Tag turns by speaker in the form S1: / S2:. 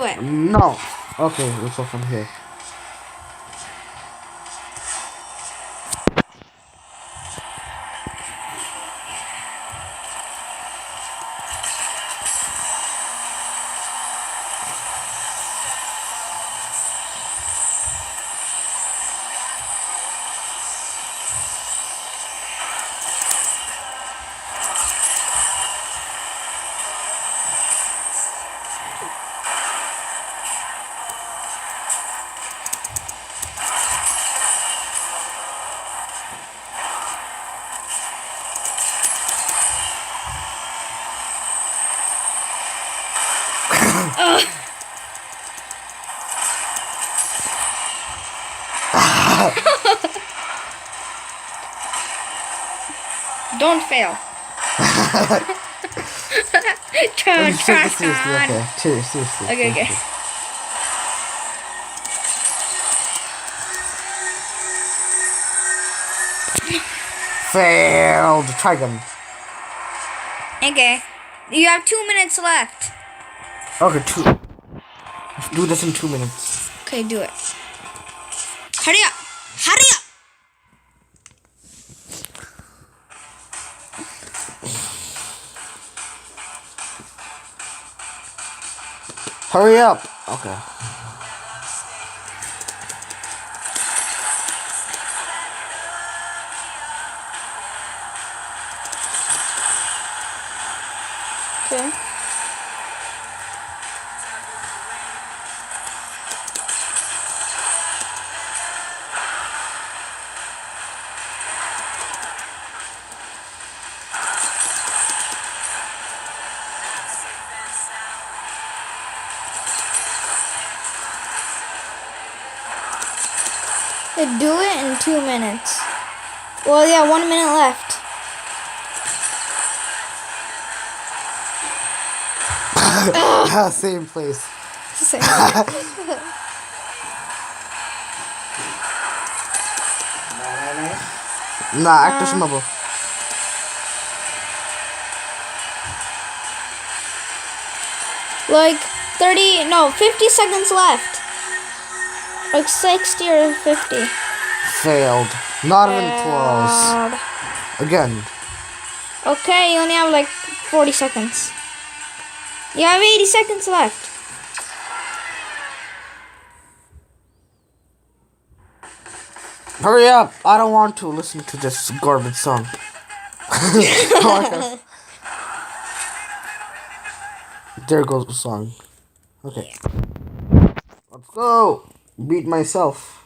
S1: it.
S2: No. Okay, let's go from here.
S1: Don't fail. Turn.
S2: Seriously, okay. Seriously.
S1: Okay.
S2: Failed. Try again.
S1: Okay. You have 2 minutes left.
S2: Okay, Let's do this in 2 minutes.
S1: Okay, do it. Hurry up. Hurry up.
S2: Hurry up. Okay.
S1: Okay. Do it in 2 minutes. Well, yeah, 1 minute left.
S2: Same place.
S1: Same.
S2: Nah, actors mabo.
S1: Like 50 seconds left. Like 60 or 50.
S2: Failed. Not even close.
S1: Failed.
S2: Again.
S1: Okay, you only have like 40 seconds. You have 80 seconds left.
S2: Hurry up! I don't want to listen to this garbage song. There goes the song. Okay. Let's go! Beat myself.